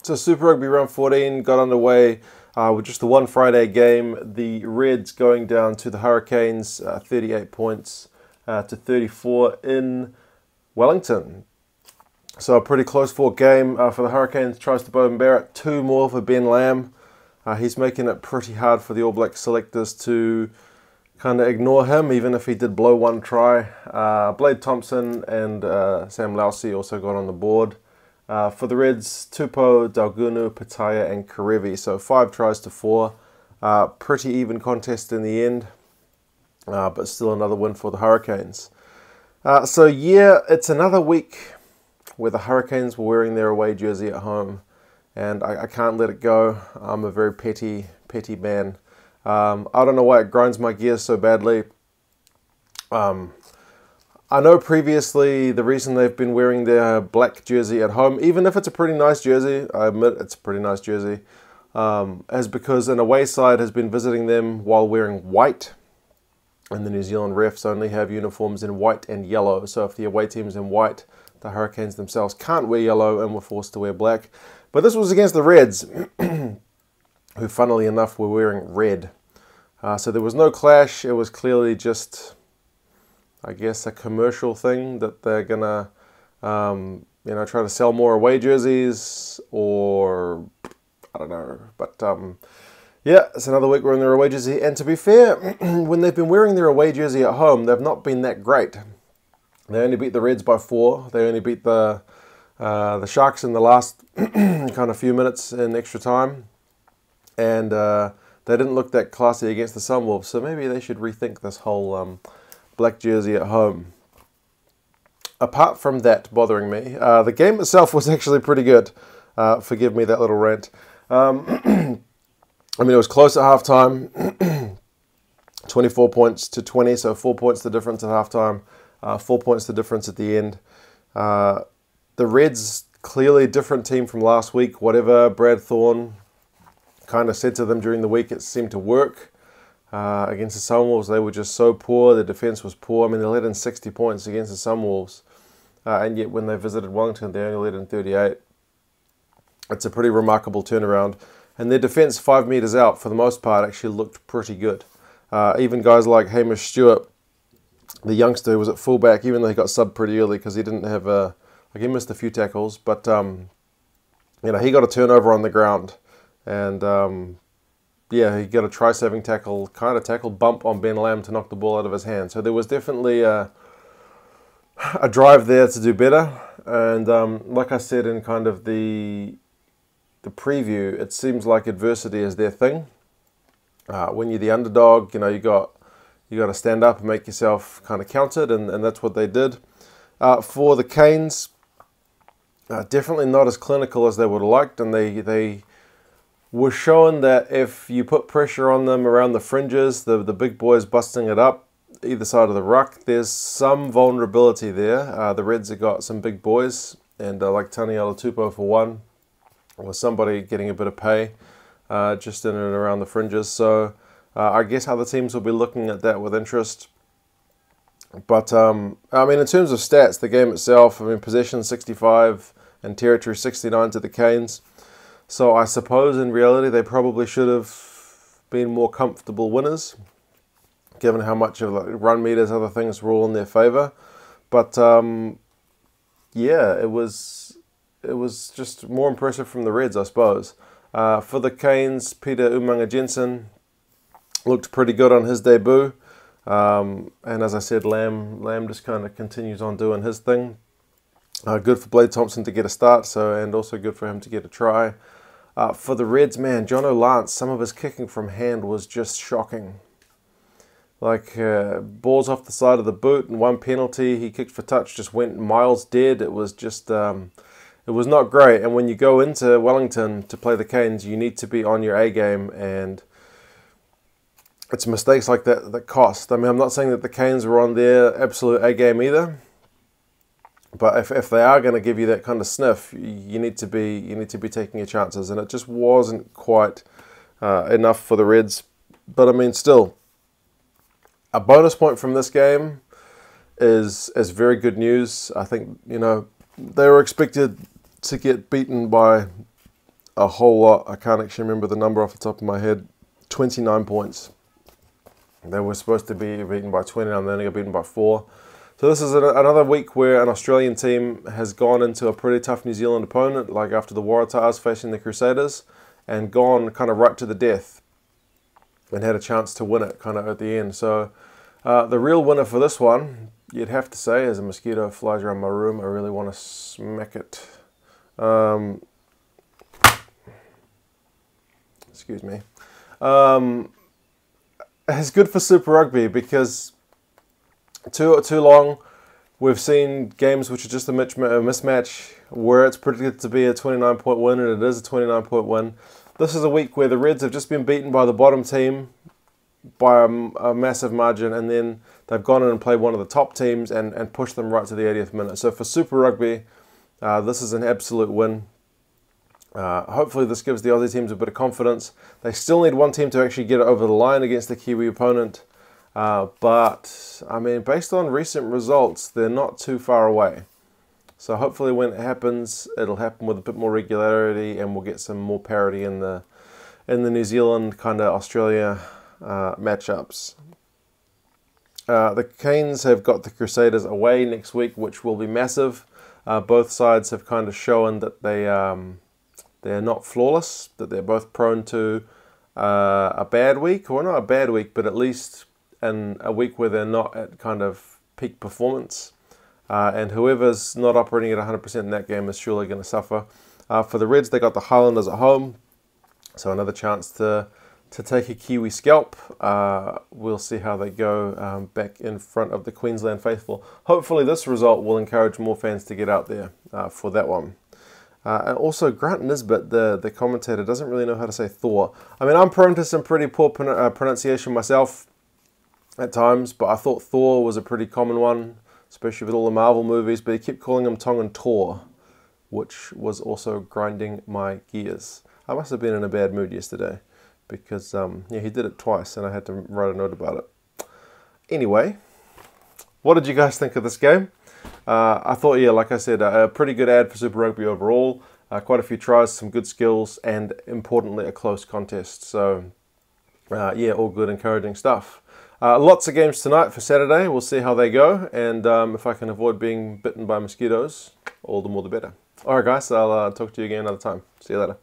So Super Rugby round 14 got underway with just the one Friday game. The Reds going down to the Hurricanes, 38 points to 34 in Wellington. So a pretty close fought game for the Hurricanes. Tries to Bowen Barrett, 2 more for Ben Lamb. He's making it pretty hard for the All Black selectors to kind of ignore him, even if he did blow one try. Blade Thompson and Sam Lousy also got on the board. For the Reds, Tupou, Dalgunu, Pataya and Karevi. So 5 tries to 4. Pretty even contest in the end, but still another win for the Hurricanes. So yeah, it's another week where the Hurricanes were wearing their away jersey at home, and I can't let it go. I'm a very petty man. I don't know why it grinds my gears so badly. I know previously the reason they've been wearing their black jersey at home, even if it's a pretty nice jersey, I admit it's a pretty nice jersey, is because an away side has been visiting them while wearing white, and the New Zealand refs only have uniforms in white and yellow. So if the away team's in white, the Hurricanes themselves can't wear yellow and were forced to wear black. But this was against the Reds, who funnily enough were wearing red. So there was no clash. It was clearly just, I guess, a commercial thing that they're gonna, try to sell more away jerseys, or I don't know. But yeah, it's another week wearing their away jersey. And to be fair, when they've been wearing their away jersey at home, they've not been that great. They only beat the Reds by 4. They only beat the Sharks in the last kind of few minutes in extra time, and they didn't look that classy against the Sunwolves. So maybe they should rethink this whole black jersey at home. Apart from that bothering me, the game itself was actually pretty good. Forgive me that little rant. I mean, it was close at halftime, 24 points to 20, so 4 points the difference at halftime, 4 points the difference at the end. The Reds, clearly a different team from last week. Whatever Brad Thorne kind of said to them during the week, it seemed to work. Against the Sunwolves, they were just so poor. Their defence was poor. I mean, they led in 60 points against the Sunwolves, and yet when they visited Wellington, they only led in 38. It's a pretty remarkable turnaround. And their defence 5 metres out, for the most part, actually looked pretty good. Even guys like Hamish Stewart, the youngster who was at fullback, even though he got subbed pretty early because he didn't have he missed a few tackles, but he got a turnover on the ground, and yeah, he got a try-saving tackle, kind of tackle bump on Ben Lamb to knock the ball out of his hand. So there was definitely a drive there to do better, and like I said in kind of the preview, it seems like adversity is their thing. When you're the underdog, you got to stand up and make yourself kind of counted, and that's what they did. For the Canes, definitely not as clinical as they would have liked, and they were showing that if you put pressure on them around the fringes, the big boys busting it up either side of the ruck, there's some vulnerability there. The Reds have got some big boys, and like Taniela Tupou for one, or somebody getting a bit of pay just in and around the fringes. So I guess other teams will be looking at that with interest. But, I mean, in terms of stats, the game itself, I mean, possession 65 and territory 69 to the Canes. So I suppose in reality they probably should have been more comfortable winners, given how much of run meters, other things were all in their favour. But, yeah, it was just more impressive from the Reds, I suppose. For the Canes, Peter Umaga Jensen looked pretty good on his debut. And as I said, Lamb just kind of continues on doing his thing. Good for Blade Thompson to get a start, and also good for him to get a try. For the Reds, man, Jono Lance, some of his kicking from hand was just shocking. Like, balls off the side of the boot, and one penalty he kicked for touch just went miles dead. It was just, it was not great. And when you go into Wellington to play the Canes, you need to be on your A game, and it's mistakes like that that cost. I mean, I'm not saying that the Canes were on their absolute A game either, but if they are going to give you that kind of sniff, you need to be taking your chances, and it just wasn't quite enough for the Reds. But I mean, still, a bonus point from this game is very good news. I think they were expected to get beaten by a whole lot. I can't actually remember the number off the top of my head. 29 points. They were supposed to be beaten by 20, and then they got beaten by 4. So this is another week where an Australian team has gone into a pretty tough New Zealand opponent, like after the Waratahs facing the Crusaders, and gone kind of right to the death and had a chance to win it kind of at the end. So the real winner for this one, you'd have to say, as a mosquito flies around my room, I really want to smack it. Excuse me. It's good for Super Rugby because too long we've seen games which are just a mismatch where it's predicted to be a 29-point win, and it is a 29-point win. This is a week where the Reds have just been beaten by the bottom team by a massive margin, and then they've gone in and played one of the top teams and pushed them right to the 80th minute. So for Super Rugby, this is an absolute win. Hopefully this gives the Aussie teams a bit of confidence. They still need one team to actually get it over the line against the Kiwi opponent. But, I mean, based on recent results, they're not too far away. So hopefully when it happens, it'll happen with a bit more regularity, and we'll get some more parity in the New Zealand kind of Australia matchups. The Canes have got the Crusaders away next week, which will be massive. Both sides have kind of shown that they're not flawless, that they're both prone to a bad week, or not a bad week, but at least in a week where they're not at kind of peak performance. And whoever's not operating at 100% in that game is surely going to suffer. For the Reds, they got the Highlanders at home, so another chance to take a Kiwi scalp. We'll see how they go back in front of the Queensland faithful. Hopefully this result will encourage more fans to get out there for that one. And also, Grant Nisbet, the commentator, doesn't really know how to say Thor. I mean, I'm prone to some pretty poor pronunciation myself at times, but I thought Thor was a pretty common one, especially with all the Marvel movies, but he kept calling him Tongan Tor, which was also grinding my gears. I must have been in a bad mood yesterday, because yeah, he did it twice, and I had to write a note about it. Anyway, what did you guys think of this game? I thought, yeah, like I said, a pretty good ad for Super Rugby overall. Quite a few tries, some good skills, and importantly, a close contest. So, yeah, all good, encouraging stuff. Lots of games tonight for Saturday. We'll see how they go, and if I can avoid being bitten by mosquitoes, all the more the better. All right, guys, I'll talk to you again another time. See you later.